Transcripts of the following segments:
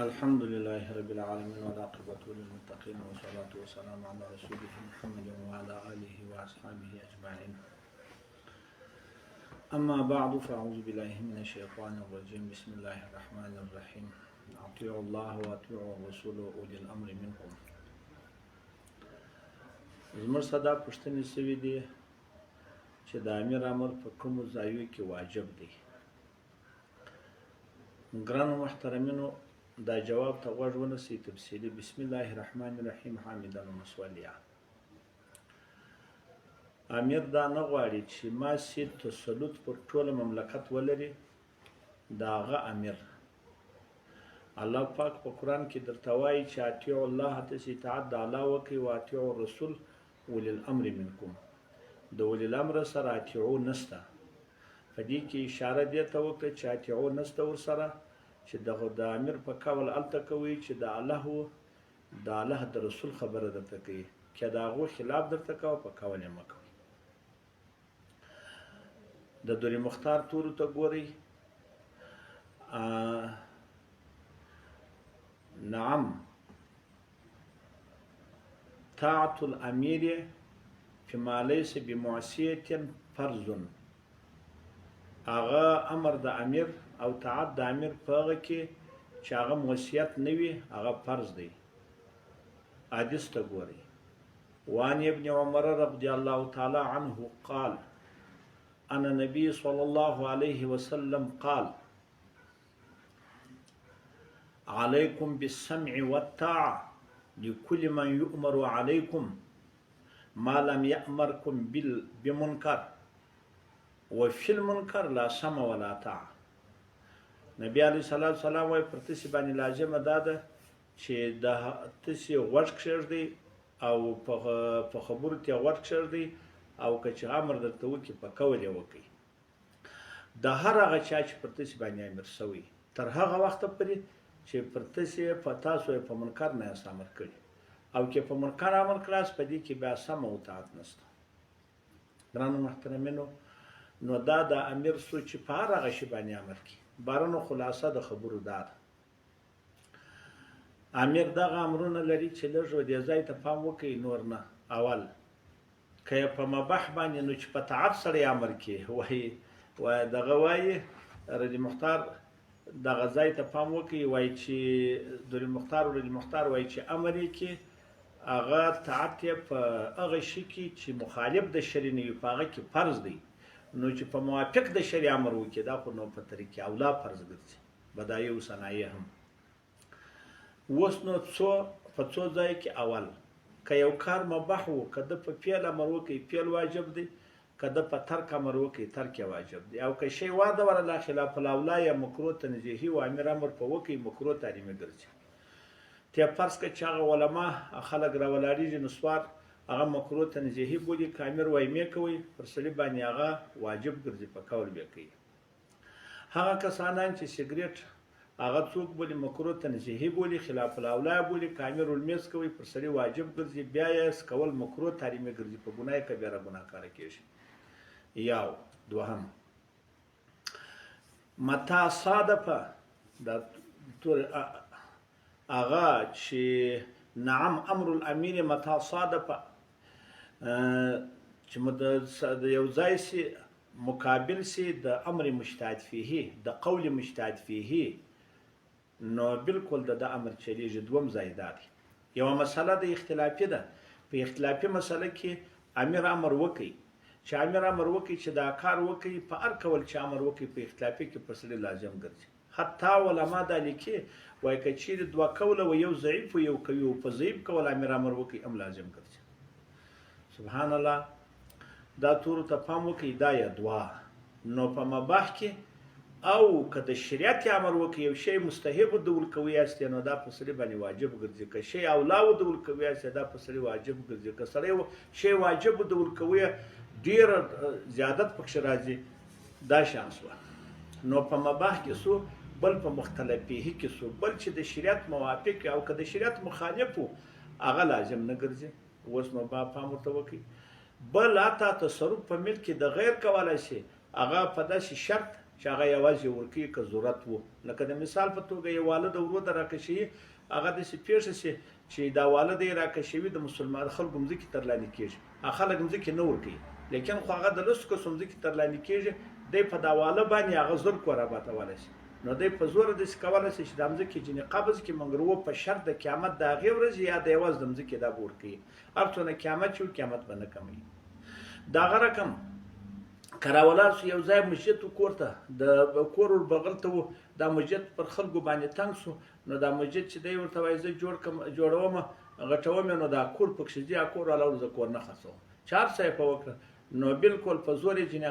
الحمد لله رب العالمين والعاقبة للمتقين والصلاة والسلام على رسوله محمد وعلى آله وأصحابه أجمعين. أما بعد فأعوذ بالله من الشيطان الرجيم. بسم الله الرحمن الرحيم. أطيعوا الله وأطيعوا الرسول وأولي الأمر منكم. زمر صدا پوښتنې سوي دي چې د امیر امر په کومو ځایو کې واجب دی. ګرانو محترمینو، دا جواب ته غوږ ونیسئ تفصیلي. بسم الله الرحمن الرحیم حامدا ومصلیا. امیر دا نه غواړي چې ماسې تسلط پر ټوله مملکت ولري. د هغه امیر الله پاک په قرآن کې درته وایي چې اطیعوا الله، تاسې اطاعت د الله وکړئ، و اطیعوا الرسول اولي الامر منکم. د اولي الامر سره اطیعو نسته. په دې کې اشاره دې ته وکړه چې اطیعو نسته ورسره، چې د امیر په قول هلته کوئ چې د الله د رسول خبره درته کوي، که د هغو خلاف درته کوه په قول یې مه کوئ. د دور مختار تورو ته ګورئ. نعم، طاعة الامیر فيما ليس بمعصية فرض. هغه امر د امیر او طاعت د امیر په هغه کې چې هغه معصیت نه وي، هغه فرض دی. حدیث ته ګورئ. وعن ابن عمر رضي الله تعالى عنه قال أن النبي صلى الله عليه وسلم قال عليكم بالسمع والطاعة لكل من يؤمر عليكم ما لم يأمركم بمنكر وفي المنكر لا سمع ولا طاعة. نبی علیه الصلاة والسلام وایي پر تاسې باندې لازمه دا ده چې د تاسې غوږ کښېږدئ او په خبرو ته غوږ کښېږدئ، او که چې امر درته وکړي په قول یې وکړئ. د هر هغه چا چې پر تاسې باندې امر شوی تر هغه وخته پورې چې پر تاسو یې په منکر نه یاست امر کړي، او که په منکر امر کړاست په دې کې بیا سمع او طاعت نشته. ګرانو محترمینو، نو دا د امیر سوچ چې په هر هغه شي باندې امر کړي. بارونو خلاصه د خبرو دا ده. امیر دغه امرونه لري چې لږ و دې ځای ته پام وکړئ، نور نه. اول که یې په مباح باندې، نو چې په طاعت سره یې امر کړي، وایي دغه وایي رضی مختار دغه ځای ته پام وکړئ، وایي چې رضی مختار وایي چې امر یې کړي هغه طاعت یې په هغه شي کې چې مخالف د شرع نه وي، په هغه کې فرض دی. نو چې په موافق د شرع امر وکړي، دا خو نو په طریقې اولا فرض ګرځي، بدایع او صنایع هم. اوس نو په څو ځای کې اول که یو کار مباح و، که ده په فعل امر وکړي فعل واجب دی، که ده په ترک امر وکړي ترک واجب دی. او که شی واده ورله خلاف الاولا یا مکروه تنزیهي و امیر امر په وکړي مکروه تحریمي ګرځي. ته فرض کړه چې هغه علما خلک راولاړېږي نسوار هغه مکروه تنزیهي بولي، که امیر وایي مې کوئ، پر سړي باندې هغه واجب ګرځي، په قول بیا کوي. هغه کسانان چې سګرېټ هغه څوک بولي مکروه تنزیهي بولي، خلاف الاولا بولي، که امیر المس کوي پر سړي واجب ګرځي، بیا یې سکول مکروه تحریمي ګرځي، په ګناه کبیره ګناهکاره کېږي. یو دوهم، متا صادفه دا هغه چې نعم امر الامیر متا صادفه، چې د یو ځای سي مقابل سي د امر مجتهد فيه، د قول مجتهد فيه، نو بالکل د امر چلیږي. دوم ځای دا دی، یوه مسله د اختلافي ده. په اختلافي مسله کې امیر امر وکړي، چې امیر امر وکړي چې دا کار وکړي، په هر قول چې امر وکړي په اختلافي کې پر سړي لازم ګرځي. حتی علما دا لیکي وایي که چیرې دوه قوله و، یو ضعیف و یو قوي و، په ضعیف قول امیر امر وکړي هم لازم ګرځي. سبحان الله. دا تورو ته پام وکړئ، دا یا دوا. نو په مباح کې او که د شریعت امر وکړي یو شی مستحب ډول کوي یاست، نو دا په سړي باندې واجب ګرځي. که شی اولا ډول کوي یاست، دا په سړي واجب ګرځي. که سړی شی واجب ډول کوي ډیر زیادت پکښې راځي، دا شان شوه. نو په مباح کې سو، بل په مختلفه کې سو، بل چې د شریعت موافق او که د شریعت مخالف و هغه لازم نه ګرځي. اوس نو با پام ورته وکړئ. بل حتی تصرف په ملک کې د غیر کولای شي، هغه په داسې شرط چې هغه یوازې ورکوي که ضرورت وو. لکه د مثال په توګه یو والد ورور د راکشي هغه داسې پیښه شي چې دا والد یې راکشوي د مسلمان خلکو مځکې ترلانې کېږي، هغه خلک مځکې نه ورکوي، لیکن خو هغه د لسو کسو مځکې ترلانې کېږي، دی په دا واله باندې هغه زر کور آبادولی شي. نو دی په زوره داسې کولی شي چې دا مځکې ځینې قبض کړي، مګر و په شرط د قیامت د هغې ورځې یا د یوازې د مځکې دا به ورکوي. هر څونه قیامت چې قیامت به نه کموي. د هغه رقم که راولاړ شو یو ځای مسجد و کور ته، د کور ور بغل ته و، دا مسجد پر خلکو باندې تنګ شو، نو دا مسجد چې دی ورته وایي زه جوړوم غټوم، نو دا کور پکښې ځي، هغه کور والا زه کور نه خرڅوم. چې هر څه یې په وکړه نو بالکل په زور یې ځینې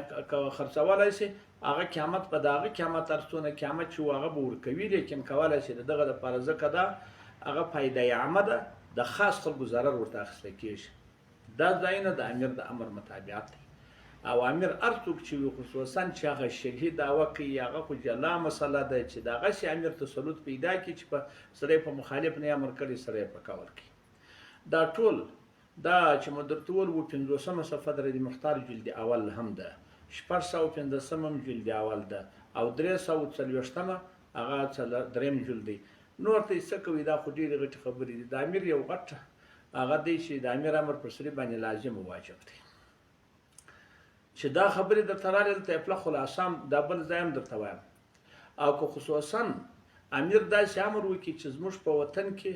خرڅولی شي، هغه قیامت به د هغه قیامت هر څونه قیامت چې و هغه به ورکوي، لیکن کولی شي د دغه دپاره ځکه دا هغه فایده عامه ده، د خاص خلکو ضرر ورته اخیستی کېږي. دا ځایونه د امیر د امر مطابقت دی. او امیر هر څوک چې وي خصوصا چې هغه شرعي دعوه کوي، هغه خو جلا مسله ده چې د هغسې امیر تسلط پیدا کړي چې په سړی په مخالف نه امر کړي، سړی په قول کوي. دا ټول دا چې مو درته وویل و 50مه صفحه د رد مختار جلد اول هم ده، 615 جلد اول ده، او 340 هغه دریم جلد دی. نور ته څه کوي، دا خو ډېرې غټې خبرې دي. د امیر یو غټ هغه دی چې د امیر امر پر سړي باندې لازم او واجب دی. چې دا خبرې درته راغلې دلته یې پله خلاصه دا بل ځای هم درته وایم. او که خصوصا امیر داسې امر وکړي چې زموږ په وطن کې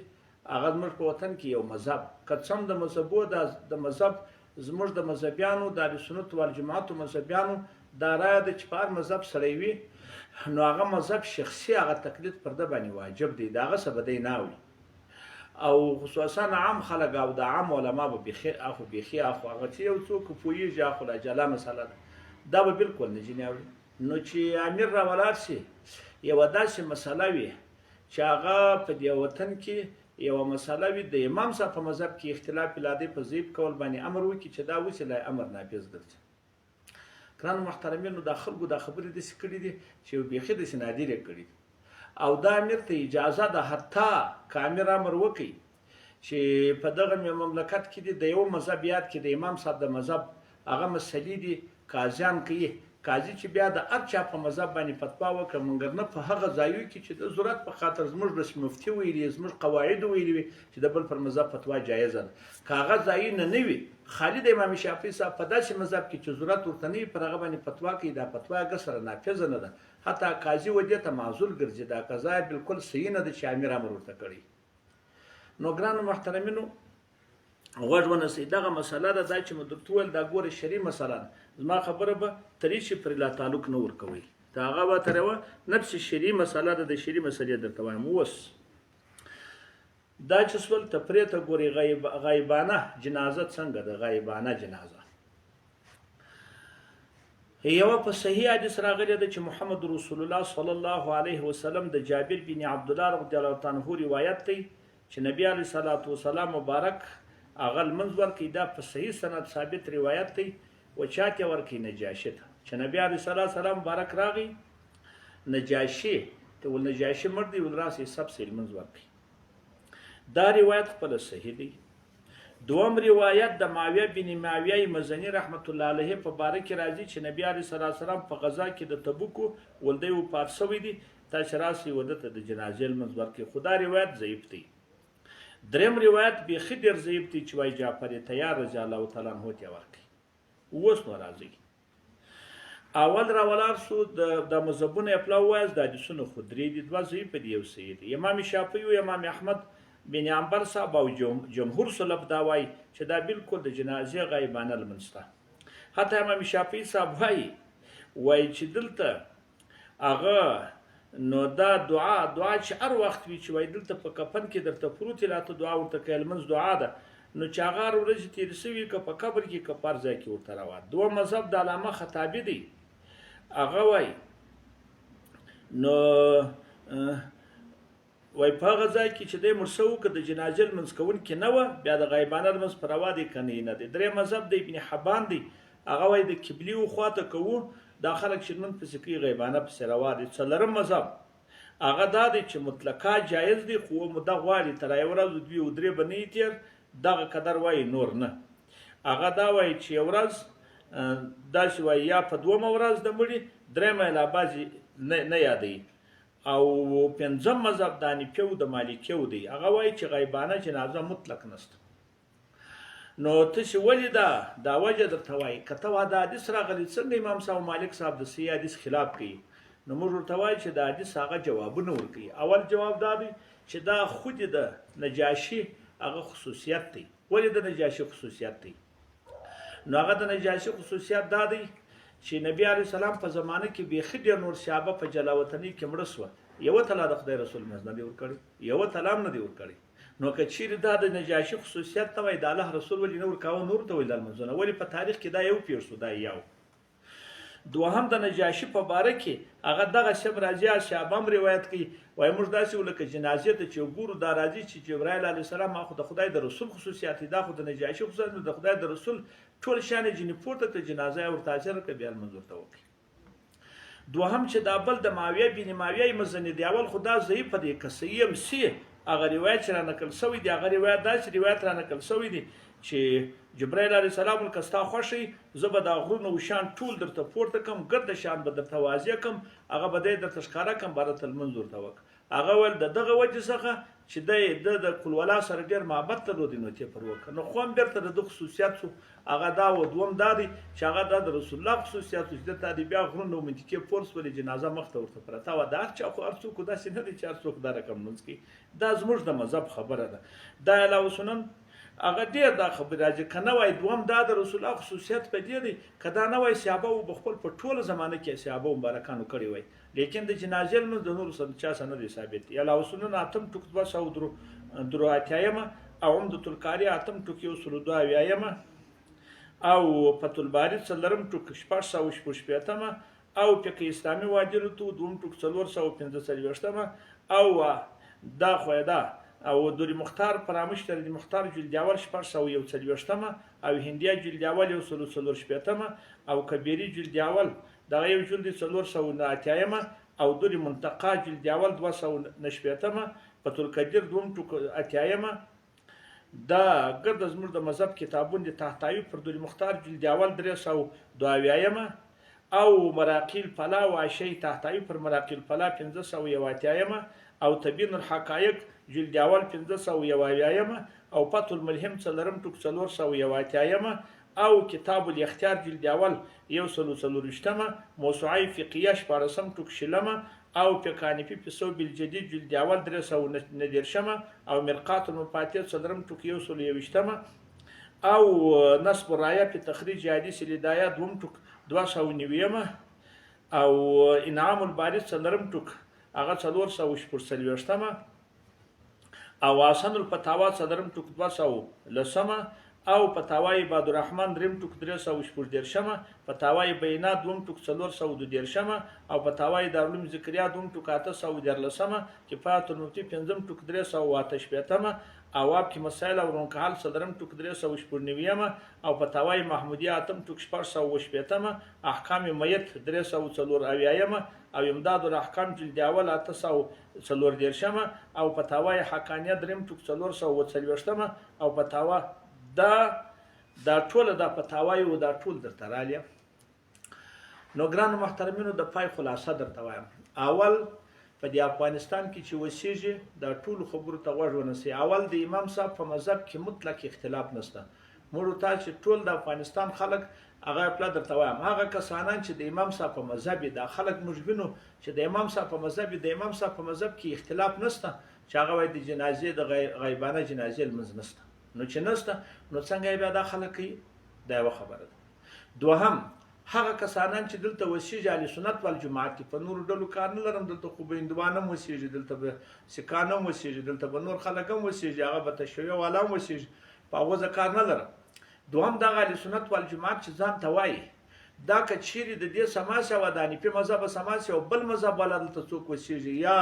هغه زموږ په وطن کې یو مذهب که څه هم د مذهبو د مذهب زموږ د مذهبیانو د اهلسنت والجماعتو مذهبیانو دا رایه ده چې په هر مذهب سړی وي نو هغه مذهب شخصي هغه تقلید پر ده باندې واجب دی، د هغه څه به دی نه اوري. او خصوصا عام خلک او د عام علما به بیخي اخو هغه چې یو څوک پوهېږي اخو لا جلا مسله ده، دا به بالکل نه ځینې اوري. نو چې امیر راولاړ شي یوه داسې مسله وي چې هغه په دې وطن کې یوه مسله وي د امام صاحب په مذهب کې اختلاف الادی په ضعیف کول باندې امر وکړي چې دا وسیله امر نافظ ګرځي. ګرانو محترمینو دا خلکو دا خبرې داسې کړي دي چې بیخي داسې نادرې کړي دي. او دا امیر ته اجازه ده حتی که امیر امر وکړي چې په دغه مملکت کې دي د یو مذهب یاد کې د امام صاحب د مذهب هغه مسلې دي قاضیان کوي، قاضي چې بیا د هر چا په مذهب باندې فتوا وکړه، مګر نه په هغه ځایو کې چې د ضرورت په خاطر زموږ رسم مفتي ویلي زموږ قواعد ویلي وي چې د بل پر مذهب فتوا جایزه ده. که هغه ځایونه نه وي خالي د امام شافعي صاحب په داسې مذهب کې چې ضرورت ورته نه وي پر هغه باندې فتوا کوي، دا فتوا هغه سره نافظه نه ده، حتی قاضي و دې ته معذور ګرځي، دا قضا بالکل صحیح نه ده چې امیر امر ورته کړی. نو ګرانو محترمینو غوږ ونیسئ، دغه مسله ده دا چې مو درته وویل دا ګوره شرعي مسله ده، زما خبره به ترې چې پرې لا تعلق نه ورکوئ، دا هغه به تر یوه نفس شرعي مسله ده، د شرعي مسلې درته وایم. اوس دا چې سول تفریح ته ګورئ غایبانه جنازه څنګه ده. غایبانه جنازه یوه په صحیح حدیث راغلی ده چې محمد رسول الله صلی الله علیه وسلم د جابر بن عبدالله رضی الله تعالی عنه روایت دی چې نبی علیه الصلاة والسلام مبارک هغه لمونځ ورکوي، دا په صحیح سند ثابت روایت دی. و چاته ورکوي؟ نجاشي ته. چې نبی علیه الصلاة والسلام مبارک راغی نجاشي ته ول نجاشي مړ دی ول راسي سب سې لمونځ ورکوي. دا روایت خپله صحیح دی. دوم روایت د معاویه بن معاویه مزنی رحمت الله علیه په باره کې راځي چې نبی علیه الصلاة والسلام په غزا کې د تبوک ولدی وفات شوی دی، تا چې راسي وده ته د جنازې لمونځ ورکوي، خو دا روایت ضعیف دی. دریم روایت بیخي ډېر ضعیف دی چې وایي جعفر طیار رضی الله تعالی عنه ته ورکوي. اوس نو راځي اول راولاړ شو د مذهبونو اپلا وایز د حدیثونو خو درې دي، دوه ضعیف دي یو صحیح دی. امام شافعي او امام احمد بن حنبل صاحب او جمهور سلف دا وایي چې دا بالکل د جنازې غایبانه لمونځ ده. حتی امام شافعي صاحب وایي چې دلته هغه نو دا دعا چې هر وخت وي چې وایي دلته په کفن کې درته پروت لا ته دعا ورته کوي، لمونځ دعا ده، نو چې هغه هر ورځې تېرې شوي که په قبر کې که په هر ځای کې ورته روا. دوه مذهب د علامه خطابي دی، هغه وایي نو وایي په هغه ځای کې چې دی مړ شوی که د جنازې لمونځ کوونکي نه وه بیا د غایبانه لمونځ په روا دی که نه دی. درې مذهب د ابن حبان دی، هغه وایي د قبلې خواته کوو دا خلک چې لمونځ پسې کوي غیبانه پسې روا دی. څلورم مذهب هغه دا دی چې مطلقه جایز دی، خو موده غواړي تر یوه ورځ دوې او درې به نه یې تېر دغه قدر وایي نور نه. هغه دا وایي چې یو ورځ داسې وایي یا په دومه ورځ د مړي درېمه لا بعضې نه یادوي. او پنځم مذهب د حنفیو د مالکیو دی، هغه وایي چې غیبانه جنازه مطلق نشته. نو تاسې ولې دا وجه درته وایي که ته د حدیث راغلی څنګه امام صاحب مالک صاحب د صحیح حدیث خلاف کوي؟ نو موږ ورته وایو چې د حدیث هغه جوابونه ورکوي. اول جواب دا دی چې دا خود د نجاشي هغه خصوصیت دی. ولې د نجاشي خصوصیت دی؟ نو هغه د نجاشي خصوصیت دا دی چې نبی علیه السلام په زمانه کې بیخي ډېر نور صحابه په جلاوطنۍ کې مړه سوه، یوه طلا د خدای رسول مز نه دی ورکړی، یوه طلا هم نه دی ورکړی. نو که چیرې دا د نجاشي خصوصیت ته وایي د الله رسول ولې نه ورکاوه نور ته ویل لمونځونه، ولې په تاریخ کې دا یو پېښ شو؟ دا یو. دوهم د نجاشي په باره کې هغه دغه شب راځي صحابه هم روایت کوي، وایي موږ داسې ولکه جنازې ته چې وګورو دا راځي چې جبرایل علیه السلام خو د خدای د رسول خصوصیات دي، دا خو د نجاشي خصوصیات د خدای د رسول ټول شان جنې پورته کړه جنازه یې ورته اجر کړه بیا لمونځ ورته وکړي. دوهم چې دا بل د معاویه بن معاویه مزني دی، اول خو دا ضعیفه دی که صحیح هم سي هغه روایت چې را نقل شوی دی، هغه روایت داسې روایت را نقل شوی دی چې جبرائیل علیه السلام که ستا خوښ زه به دا غرونه و شان ټول درته پورته کړم، ګرده شان به درته واضح کړم، هغه به دی درته ښکاره کړم بارت المنځ ورته وکړه. هغه ویل د دغه وجې څخه چې دی د قلولا سره ډېر محبت درلودی نو تیپر وکړه. نو خو هم بېرته د ده خصوصیت شو هغه دا و. دوم دا دی چې هغه دا د رسول الله خصوصیت شو چې دلته دی بیا غرونه و منطقې پورس ولې جنازه مخته ورته پرته وه. دا هر چا خو هر څوک داسې نه دی چې هر څوک دا رقم لمونځ کوي. دا زموږ د مذهب خبره ده. دا علاوه سنن هغه ډېر دا خبره راځي که نه وای. دوم دا د رسول الله خصوصیت په دې دی که دا نه وای صحابه و بخپل په ټوله زمانه کې صحابه مبارکانو کړی وای، لیکن د جنازې لمونځ د نورو سره چا سره نه دی ثابت. علاوه سنن اتم ټوک 283 او عمدة القاري اتم ټوک 102 او فتح الباري څلورم ټوک 660 او فقه اسلامي واجرتو دوم ټوک 445 او دا خو دا او دوری مختار پرامش تر دی مختار جلد اول 441 او هندیا جلد اول 144 او کبیری جلد اول دغه یو جلد 409 او دوری منتقا جلد اول 290 فتح القدیر دوم ټوک 80 دا ګرد زموږ د مذهب کتابون دي تحتاوی پر دوری مختار جلد اول 322 او مراقی الفلا و عشی تحتاوی پر مراقی الفلا 581 او تبین الحقایق جلد اول 501 او فتح الملهم څلورم ټوک 401 او کتاب الاختیار جلد اول 140 موسوعه فقهیه 14 ټوک 6 او فقه حنفي په صوب الجدید جلد اول 390 او مرقات المفاتيح څلورم ټوک 121 او نصب الرايه په تخریج حدیث الهدايه دوم ټوک 290 او انعام الباري څلورم ټوک هغه 440 او حسن الفتاوا صدرم ټوک 200 او فتاوای عباد الرحمن دریم ټوک 314 فتاوای بینات دوم ټوک 412 او فتاوای دارالعلوم ذکریا دوم ټوک 813 کفایت المفتی پنځم ټوک 388 او اب کی مسائل او رونکال صدرم ټوک 399 او فتاوای محمودیه اتم ټوک 418 احکام میت 304 او امداد الاحکام جلد اول 840 او فتاوای حقانیه دریم ټوک 440 او فتاوا دا ټول د فتاوای او دا ټول درته رالیه. نو ګران محترمینو د پای خلاصه درته وایم. اول په د افغانستان کې چې وسیږي دا ټول خبرو ته غوږ ونیسئ. اول د امام صاحب په مذهب کې مطلق اختلاف نشته. موږ ته چې ټول د افغانستان خلک هغه خپل درته وایم هغه کسانان چې د امام صاحب په مذهب دا خلک مشبینو چې د امام صاحب په مذهب کې اختلاف نشته چې هغه وایي د جنازې د غیبانه جنازې لمونځ نشته. نو چې نشته نو څنګه بیا دا خلک کوي؟ دا یوه خبره ده. دوهم هغه کسانان چې دلته وسیږي اهل سنت والجماعت په نورو ډلو کار نه لرم، دلته خو به هندوان هم وسیږي، دلته به سکان هم وسیږي، دلته به نور خلک هم وسیږي، هغه به تشیع والا هم وسیږي، په هغو زه کار نه لرم. دوهم دغه اهل سنت والجماعت چې ځان ته وایي دا که چیرې د دې سماسه و د حنفي مذهب سماسه او بل مذهب والا دلته څوک وسیږي یا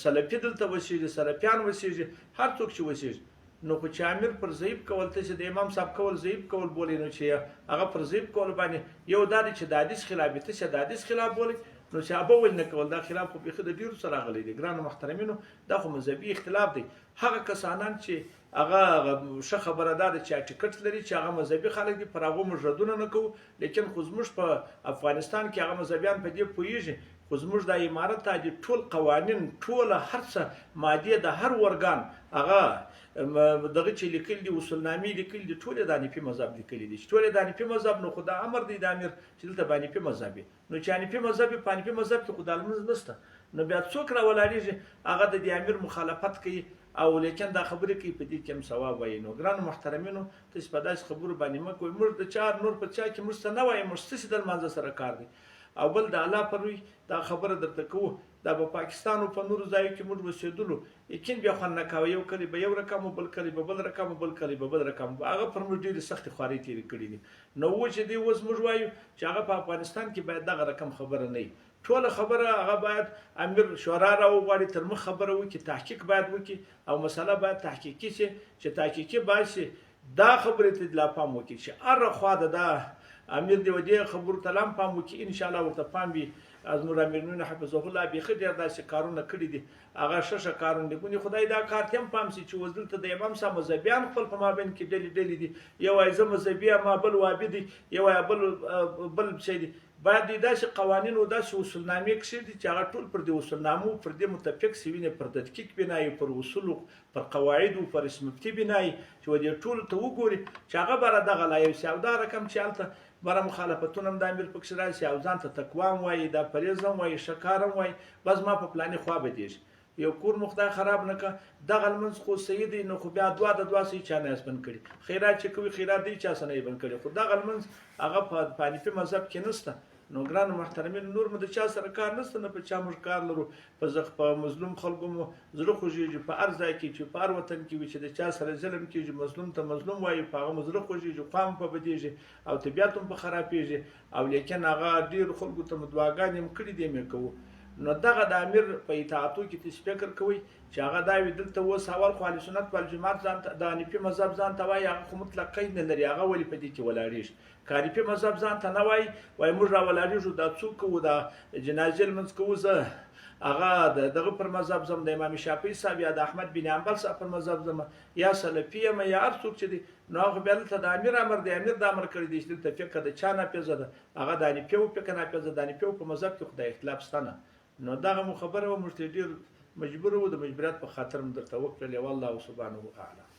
سلفي دلته وسیږي، سلفیان وسیږي، هر څوک چې وسیږي، نو خو چې امیر پر ضعیف کول ته چې د امام صاحب کول ضعیف کول بولي، نو چې هغه پر ضعیف کول باندې یو دا دی چې د حدیث خلاف ته چې د حدیث خلاف بولي، نو چې ابه ول نه کول دا خلاف خو بيخي د ډیرو سره غلي دي ګران محترمینو دا خو مذهبي اختلاف دی هغه کسانان چې هغه ش خبره ده چې ټیکټ لري چې هغه مذهبي خلک دي پر هغه مجردونه نه کوو لیکن خو زموږ په افغانستان کې هغه مذهبيان په دې پوهیږي خو زموږ د امارت ته ټول قوانین ټول هر څه ماده د هر ورګان هغه دغه چې لیکل دي اصولنامې لیکل دي ټول د حنفي مذهب لیکل دي ټول د حنفي مذهب نو خدا امر دی د امیر چې دلته باندې په مذهب نو چې حنفي مذهب په حنفي مذهب کې خدای لمز نشته نو بیا څوک را ولاړیږي هغه د امیر مخالفت کوي او لیکن دا خبره کوي په دې کې هم ثواب وایي نو ګران محترمینو تاسو په داس خبرو باندې مکوئ موږ د چار نور په چا کې موږ نه وایي موږ څه د منځ سره کار دی او بل د الله پروي دا خبره درته کوو دا په پاکستان او په نورو ځایو کې موږ وسیدلو یقین بیا خو نه کاوه یو کلی به یو رقم بل کلی به بل رقم بل کلی به بل رقم هغه پر موږ ډېر سخت خواري تیر کړی دي نو و چې دی اوس موږ وایو چې هغه په افغانستان کې باید دغه رقم خبره نه ټول خبره هغه باید امیر شورا راوغواړي تر مخ خبره وکړي تحقیق باید وکړي او مسله باید تحقیقي شي چې تحقیقي باشي دا خبره ته لا پام وکړي چې اره خوا ده امیر دی ودی خبر تلام پام وکړي ان شاء الله ورته پام وي از نور امیر حفظه الله به خدای داسې کارونه کړی دي هغه ششه کارونه دي ګونی خدای دا کار تم پام سي چې وزدل ته د امام صاحب مذهبيان خپل په مابین کې ډلې دي یو ایزه مذهبي ما بل وابي دي یو بل شي دي باید داسې قوانین او داسې اصولنامې کښې دي چې هغه ټول پر دې اصولنامو پر دې متفق سوي نه پر تدقیق بنایي پر اصول پر قواعد او پر اسم مفتي بنایي چې ودې ټول ته وګوري چې هغه بره دغه لا یو څه او دا رقم چې هلته بره مخالفتونه هم د امیر پکښې راشي او ځان ته تقوا هم وایي دا پرهیز هم وایي ښه کار هم وایي بس ما په پلانې خوا بدېږي یو کور مو خدای خراب نه کړه دغه لمونځ خو صحیح دی نو خو بیا دوه صحیح چا نه بند کړي خیرات چې کوي خیرات دی چا څه نه بند کړي خو دغه لمونځ هغه په حنفي مذهب کې نشته نو ګران محترمین نور مو د چا سره کار نشته نه په چا موږ کار لرو په مظلوم خلکو مو زړه خوږېږي په هر ځای کې چې په هر وطن کې وي چې د چا سره ظلم کېږي مظلوم ته مظلوم وایي په هغه مو زړه خوږېږي خوا مو په بدېږي او طبیعت هم په خرابېږي او لیکن هغه ډېرو خلکو ته مو دعاګانې هم کړي دي مې کوو نو دغه د امیر په اطاعتو کې تاسو فکر کوئ چې هغه دا وي دلته اوس اول خو اهل سنت والجماعت ځان ته د حنفي مذهب ځان ته وایي هغه خو مطلق قید نه لري هغه ولې په دې کې ولاړېږي که حنفي مذهب ځان ته نه وایي موږ را ولاړېږو دا څوک کوو د جنازې لمونځ کوو زه هغه دغه پر مذهب زم د امام شافعي صاحب یا د احمد بن حنبل صاحب پر مذهب زم یا سلفي یم یا هر څوک چې دی نو هغه بیا دلته د امیر امر دی امیر د امر کړی دی چې دلته فقه د چا ناپیزه ده هغه د حنفي فقه ناپیزه د حنفي په مذهب کې خدای اختلاف شته نه نو دغه خبره و موږ ډېر مجبور وو د مجبوریت په خاطر مو درته وکړلې والله سبحانه اعلم